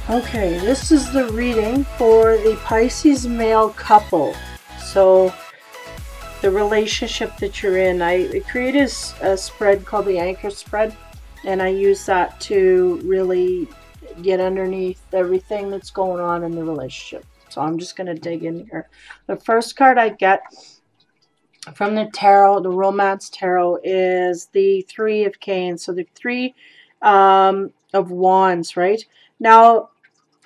Okay, this is the reading for the Pisces male couple. So, the relationship that you're in. I created a spread called the anchor spread, and I use that to really get underneath everything that's going on in the relationship. So I'm just going to dig in here. The first card I get from the tarot, the romance tarot, is the Three of Canes. So the Three of Wands, right? Now,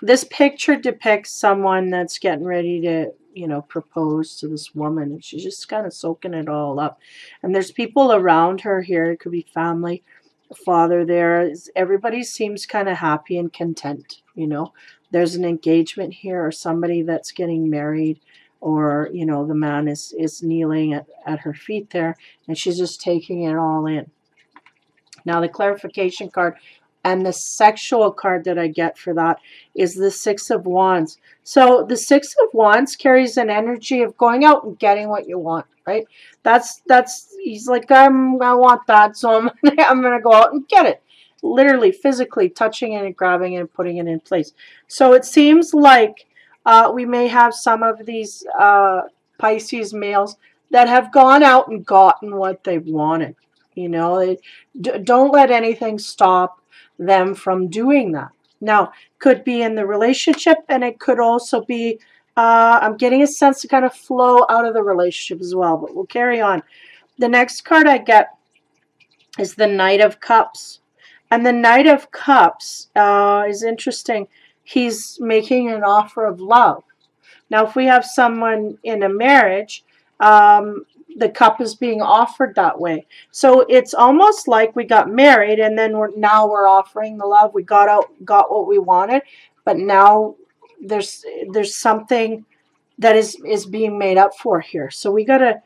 this picture depicts someone that's getting ready to, you know, propose to this woman, and she's just kind of soaking it all up. And there's people around her here. It could be family, father there. Everybody seems kind of happy and content, you know. There's an engagement here, or somebody that's getting married, or, you know, the man is kneeling at her feet there, and she's just taking it all in. Now, the clarification card and the sexual card that I get for that is the Six of Wands. So the Six of Wands carries an energy of going out and getting what you want, right? He's like, I want that, so I'm gonna go out and get it. Literally, physically touching it and grabbing it and putting it in place. So it seems like we may have some of these Pisces males that have gone out and gotten what they've wanted. You know, don't let anything stop them from doing that. Now, could be in the relationship, and it could also be, I'm getting a sense to kind of flow out of the relationship as well, but we'll carry on. The next card I get is the Knight of Cups. And the Knight of Cups is interesting. He's making an offer of love. Now, if we have someone in a marriage, the cup is being offered that way. So it's almost like we got married, and then now we're offering the love. We got what we wanted, but now there's something that is being made up for here. So we got a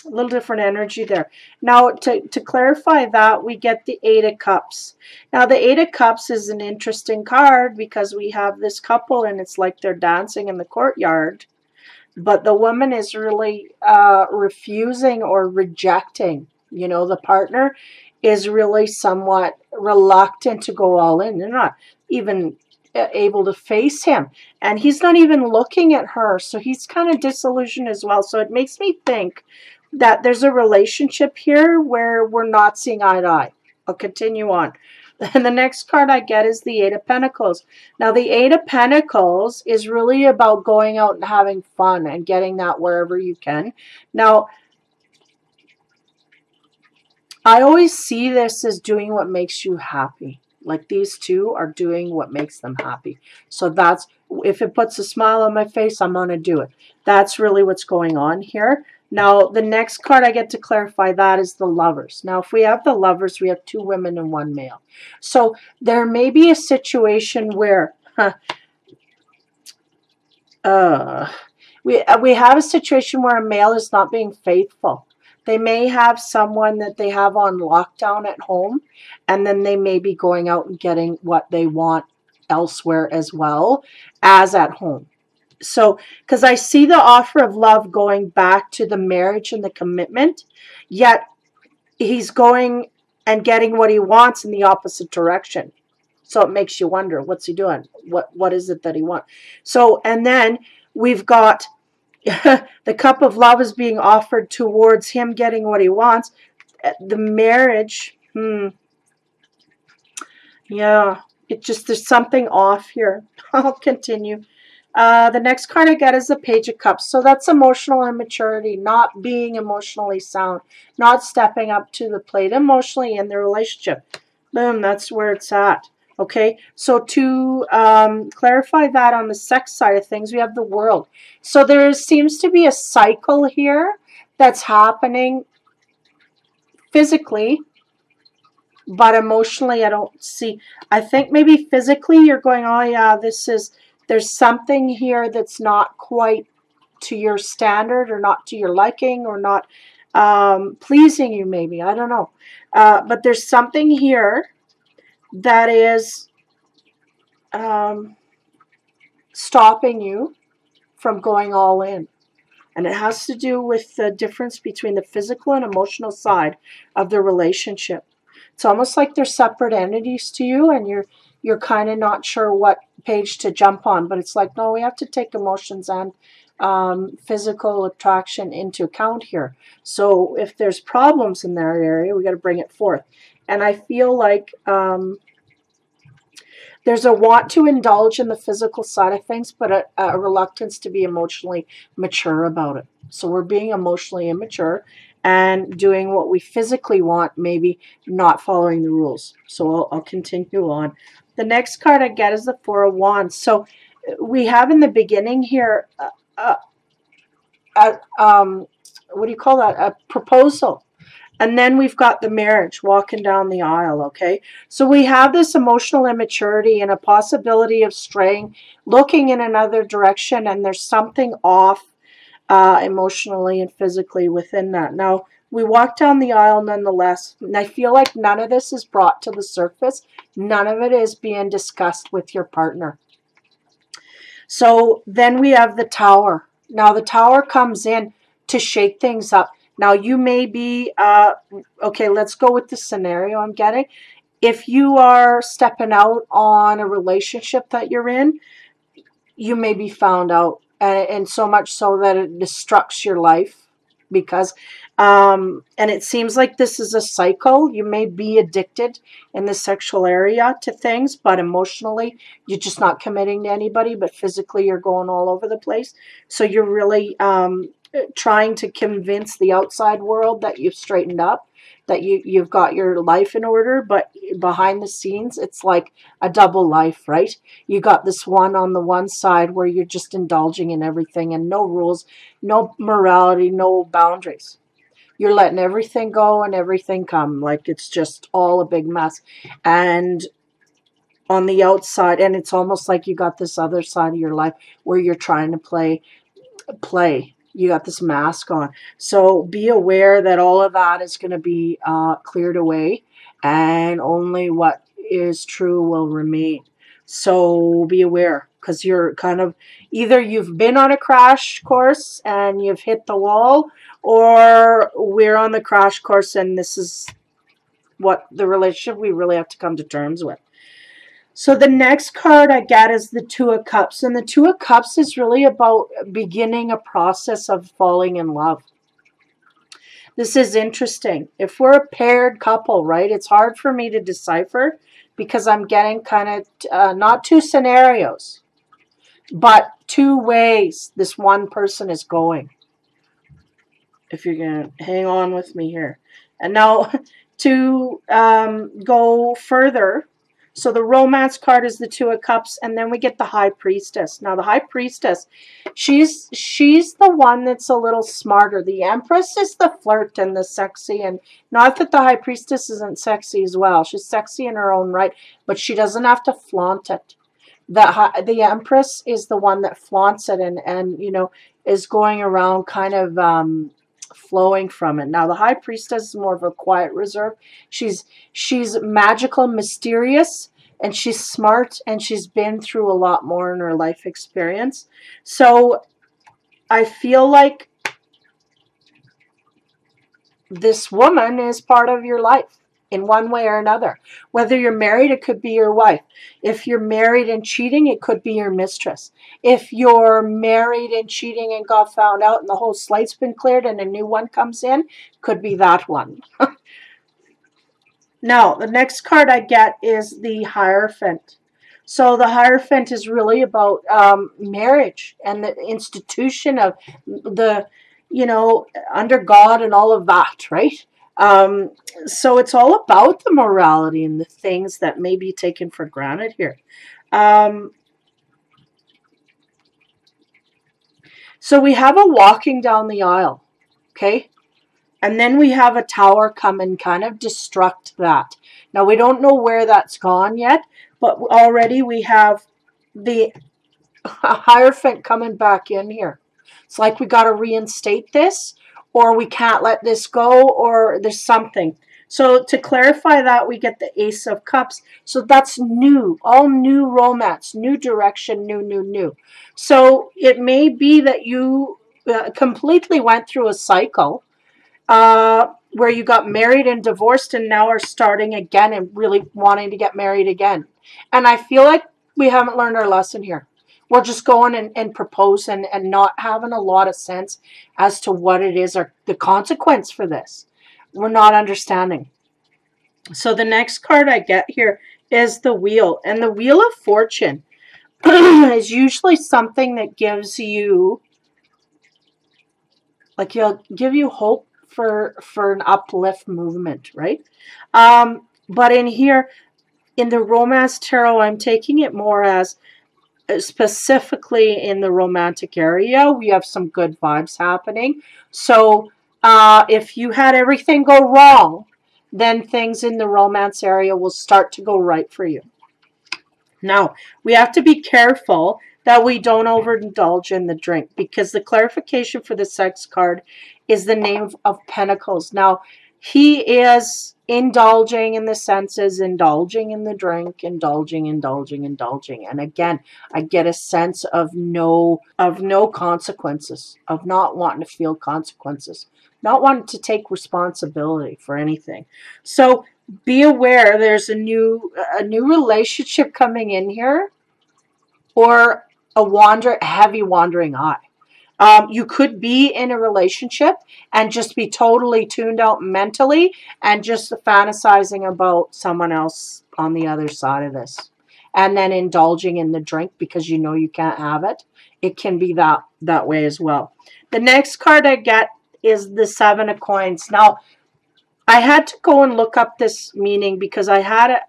little different energy there. Now, to clarify that, we get the Eight of Cups. Now, the Eight of Cups is an interesting card because we have this couple, and it's like they're dancing in the courtyard. But the woman is really refusing or rejecting. You know, the partner is really somewhat reluctant to go all in. They're not even able to face him. And he's not even looking at her. So he's kind of disillusioned as well. So it makes me think that there's a relationship here where we're not seeing eye to eye. I'll continue on. And the next card I get is the Eight of Pentacles. Now, the Eight of Pentacles is really about going out and having fun and getting that wherever you can. Now, I always see this as doing what makes you happy. Like these two are doing what makes them happy. So that's, if it puts a smile on my face, I'm going to do it. That's really what's going on here. Now, the next card I get to clarify that is the Lovers. Now, if we have the Lovers, we have two women and one male. So there may be a situation where we have a situation where a male is not being faithful. They may have someone that they have on lockdown at home, and then they may be going out and getting what they want elsewhere as well as at home. So, because I see the offer of love going back to the marriage and the commitment, yet he's going and getting what he wants in the opposite direction. So it makes you wonder, what's he doing? What is it that he wants? So, and then we've got the cup of love is being offered towards him getting what he wants. The marriage, yeah, it just, there's something off here. I'll continue. The next card I get is the Page of Cups. So that's emotional immaturity, not being emotionally sound, not stepping up to the plate emotionally in the relationship. Boom, that's where it's at. Okay, so to clarify that on the sex side of things, we have the World. So there seems to be a cycle here that's happening physically, but emotionally I don't see. I think maybe physically you're going, oh yeah, there's something here that's not quite to your standard, or not to your liking, or not pleasing you, maybe. I don't know. But there's something here that is stopping you from going all in. And it has to do with the difference between the physical and emotional side of the relationship. It's almost like they're separate entities to you, and you're kind of not sure what page to jump on. But it's like, no, we have to take emotions and physical attraction into account here. So if there's problems in that area, we got to bring it forth. And I feel like there's a want to indulge in the physical side of things, but a reluctance to be emotionally mature about it. So we're being emotionally immature and doing what we physically want, maybe not following the rules. So I'll continue on. The next card I get is the Four of Wands. So we have in the beginning here, what do you call that? A proposal. And then we've got the marriage walking down the aisle, okay? So we have this emotional immaturity and a possibility of straying, looking in another direction, and there's something off emotionally and physically within that. Now, we walk down the aisle nonetheless, and I feel like none of this is brought to the surface. None of it is being discussed with your partner. So then we have the Tower. Now, the Tower comes in to shake things up. Now, you may be, okay, let's go with the scenario I'm getting. If you are stepping out on a relationship that you're in, you may be found out, and so much so that it destructs your life. Because, and it seems like this is a cycle. You may be addicted in the sexual area to things, but emotionally, you're just not committing to anybody, but physically, you're going all over the place. So you're really trying to convince the outside world that you've straightened up, that you've got your life in order, but behind the scenes, it's like a double life, right? You got this one on the one side where you're just indulging in everything and no rules, no morality, no boundaries. You're letting everything go and everything come. Like it's just all a big mess. And on the outside, and it's almost like you got this other side of your life where you're trying to play. You got this mask on. So be aware that all of that is going to be cleared away, and only what is true will remain. So be aware, because you're kind of, either you've been on a crash course and you've hit the wall, or we're on the crash course and this is what the relationship we really have to come to terms with. So the next card I get is the Two of Cups. And the Two of Cups is really about beginning a process of falling in love. This is interesting. If we're a paired couple, right, it's hard for me to decipher because I'm getting kind of not two scenarios, but two ways this one person is going. If you're going to hang on with me here. And now to go further, so the Romance card is the Two of Cups, and then we get the High Priestess. Now the High Priestess, she's the one that's a little smarter. The Empress is the flirt and the sexy, and not that the High Priestess isn't sexy as well. She's sexy in her own right, but she doesn't have to flaunt it. The Empress is the one that flaunts it and you know, is going around kind of flowing from it. Now the High Priestess is more of a quiet reserve. She's magical, mysterious, and she's smart, and she's been through a lot more in her life experience. So I feel like this woman is part of your life in one way or another. Whether you're married, it could be your wife. If you're married and cheating, it could be your mistress. If you're married and cheating and got found out and the whole slate's been cleared and a new one comes in, could be that one. Now, the next card I get is the Hierophant. So the Hierophant is really about marriage and the institution of the, you know, under God and all of that, right? So it's all about the morality and the things that may be taken for granted here. So we have a walking down the aisle, okay? And then we have a tower come and kind of destruct that. Now, we don't know where that's gone yet, but already we have the Hierophant coming back in here. It's like we got to reinstate this, or we can't let this go, or there's something. So to clarify that, we get the Ace of Cups. So that's new, all new romance, new direction, new. So it may be that you completely went through a cycle where you got married and divorced and now are starting again and really wanting to get married again. And I feel like we haven't learned our lesson here. We're just going and proposing and not having a lot of sense as to what it is or the consequence for this. We're not understanding. So the next card I get here is the Wheel. And the Wheel of Fortune is usually something that gives you, like, it'll give you hope for an uplift movement, right? But in here, in the Romance Tarot, I'm taking it more as specifically in the romantic area, we have some good vibes happening. So if you had everything go wrong, then things in the romance area will start to go right for you. Now, we have to be careful that we don't overindulge in the drink, because the clarification for the Sex card is the Knave of Pentacles. Now, he is indulging in the senses, indulging in the drink, indulging. And again, I get a sense of no consequences, of not wanting to feel consequences, not wanting to take responsibility for anything. So be aware there's a new relationship coming in here, or a heavy wandering eye. You could be in a relationship and just be totally tuned out mentally and just fantasizing about someone else on the other side of this, and then indulging in the drink because you know you can't have it. It can be that way as well. The next card I get is the Seven of Coins. Now, I had to go and look up this meaning because I had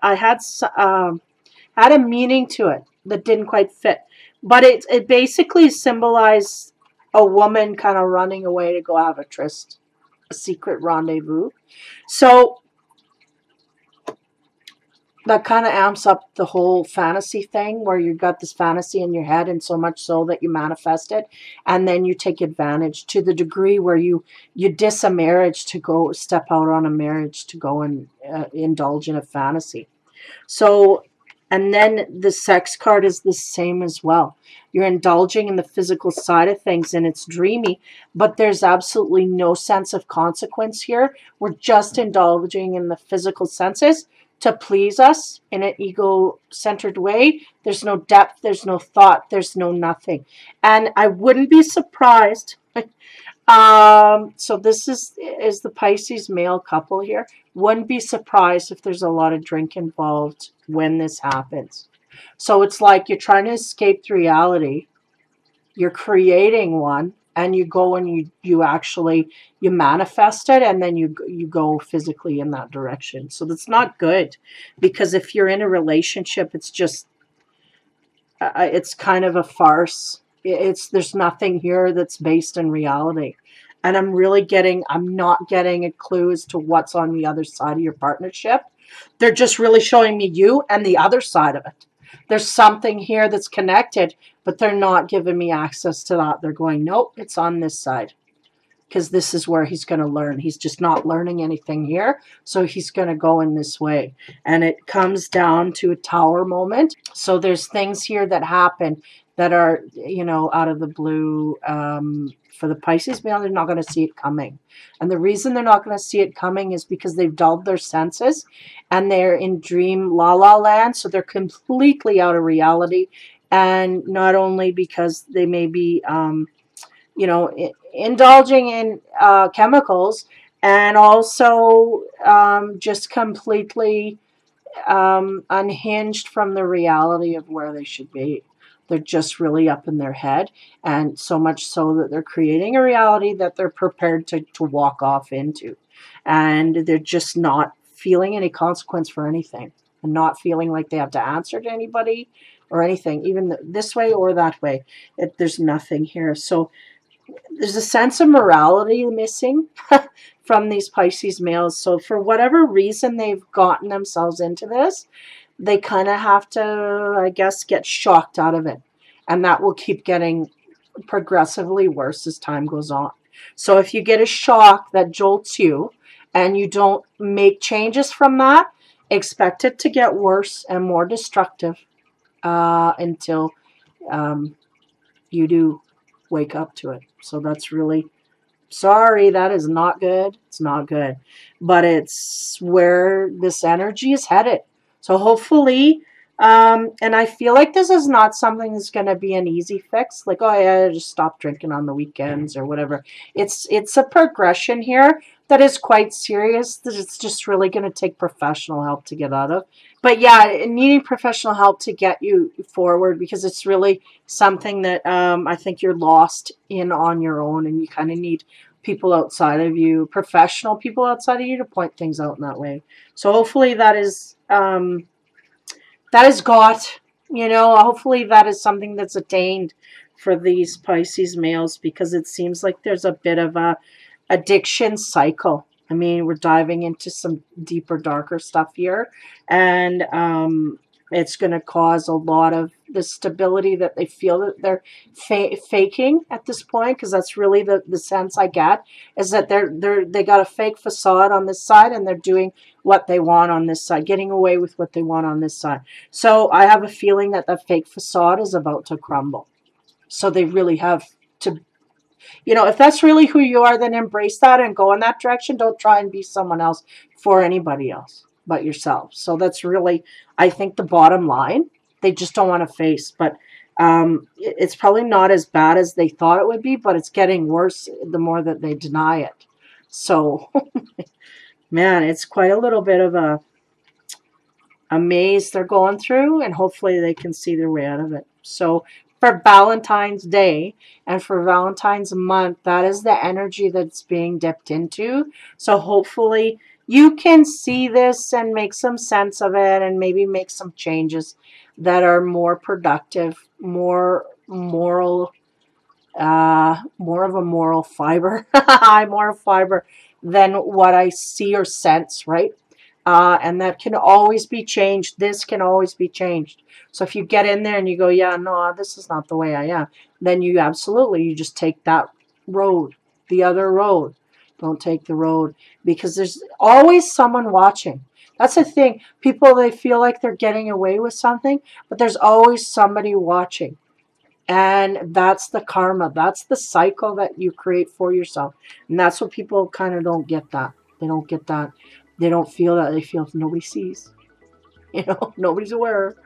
a meaning to it that didn't quite fit. But it basically symbolized a woman kind of running away to go have a tryst, a secret rendezvous. So that kind of amps up the whole fantasy thing, where you got this fantasy in your head, and so much so that you manifest it, and then you take advantage to the degree where you diss a marriage to go step out on a marriage to go and indulge in a fantasy. So, and then the Sex card is the same as well. You're indulging in the physical side of things, and it's dreamy, but there's absolutely no sense of consequence here. We're just indulging in the physical senses to please us in an ego-centered way. There's no depth, there's no thought, there's no nothing. And I wouldn't be surprised. So this is the Pisces male couple here. Wouldn't be surprised if there's a lot of drink involved when this happens. So it's like you're trying to escape the reality. You're creating one, and you go and you actually manifest it, and then you go physically in that direction. So that's not good, because if you're in a relationship, it's just it's kind of a farce. There's nothing here that's based in reality. And I'm not getting a clue as to what's on the other side of your partnership. They're just really showing me you and the other side of it. There's something here that's connected, but they're not giving me access to that. They're going, nope, it's on this side, because this is where he's going to learn. He's just not learning anything here, so he's going to go in this way. And it comes down to a Tower moment. So there's things here that happen that are, out of the blue. For the Pisces male, they're not going to see it coming. And the reason they're not going to see it coming is because they've dulled their senses and they're in dream la land. So they're completely out of reality. And not only because they may be, indulging in chemicals, and also just completely unhinged from the reality of where they should be. They're just really up in their head, and so much so that they're creating a reality that they're prepared to walk off into. And they're just not feeling any consequence for anything, and not feeling like they have to answer to anybody or anything, even this way or that way. There's nothing here. So there's a sense of morality missing from these Pisces males. So for whatever reason they've gotten themselves into this, they kind of have to, I guess, get shocked out of it. And that will keep getting progressively worse as time goes on. So if you get a shock that jolts you and you don't make changes from that, expect it to get worse and more destructive until you do wake up to it. So that's really, sorry, that is not good. It's not good. But it's where this energy is headed. So hopefully, and I feel like this is not something that's going to be an easy fix. Like, oh yeah, just stop drinking on the weekends or whatever. It's a progression here that is quite serious, that it's just really going to take professional help to get out of. But yeah, needing professional help to get you forward, because it's really something that I think you're lost in on your own, and you kind of need people outside of you, professional people outside of you, to point things out in that way. So hopefully that is got, you know, hopefully that is something that's attained for these Pisces males, because it seems like there's a bit of a addiction cycle. I mean, we're diving into some deeper, darker stuff here, and it's going to cause a lot of the stability that they feel that they're faking at this point, because that's really the sense I get, is that they got a fake facade on this side, and they're doing what they want on this side, getting away with what they want on this side. So I have a feeling that that fake facade is about to crumble. So they really have to, you know, if that's really who you are, then embrace that and go in that direction. Don't try and be someone else for anybody else but yourself. So that's really, I think, the bottom line. They just don't want to face. But it's probably not as bad as they thought it would be, but it's getting worse the more that they deny it. So, man, it's quite a little bit of a maze they're going through, and hopefully they can see their way out of it. So for Valentine's Day and for Valentine's month, that is the energy that's being dipped into. So hopefully you can see this and make some sense of it, and maybe make some changes that are more productive, more moral, more of a moral fiber, more fiber than what I see or sense, right? And that can always be changed. This can always be changed. So if you get in there and you go, yeah, no, this is not the way I am, then you absolutely, you just take that road, the other road. Don't take the road, because there's always someone watching. That's the thing. People, they feel like they're getting away with something, but there's always somebody watching. And that's the karma. That's the cycle that you create for yourself. And that's what people kind of don't get that. They don't get that. They don't feel that. They feel nobody sees. You know, nobody's aware.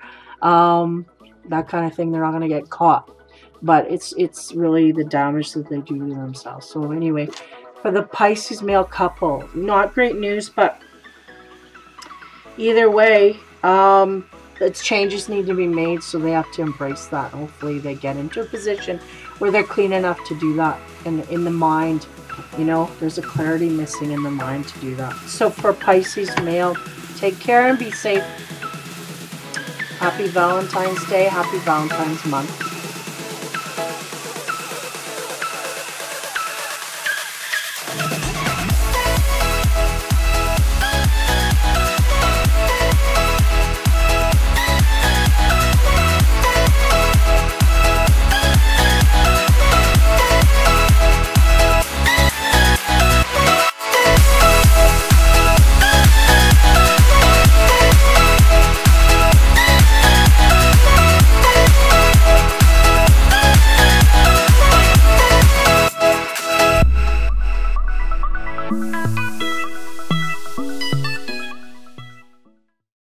That kind of thing. They're not going to get caught. But it's really the damage that they do to themselves. So anyway, for the Pisces male couple, not great news, but either way, changes need to be made, so they have to embrace that. Hopefully they get into a position where they're clean enough to do that. And in the mind, you know, there's a clarity missing in the mind to do that. So for Pisces male, take care and be safe. Happy Valentine's Day. Happy Valentine's month.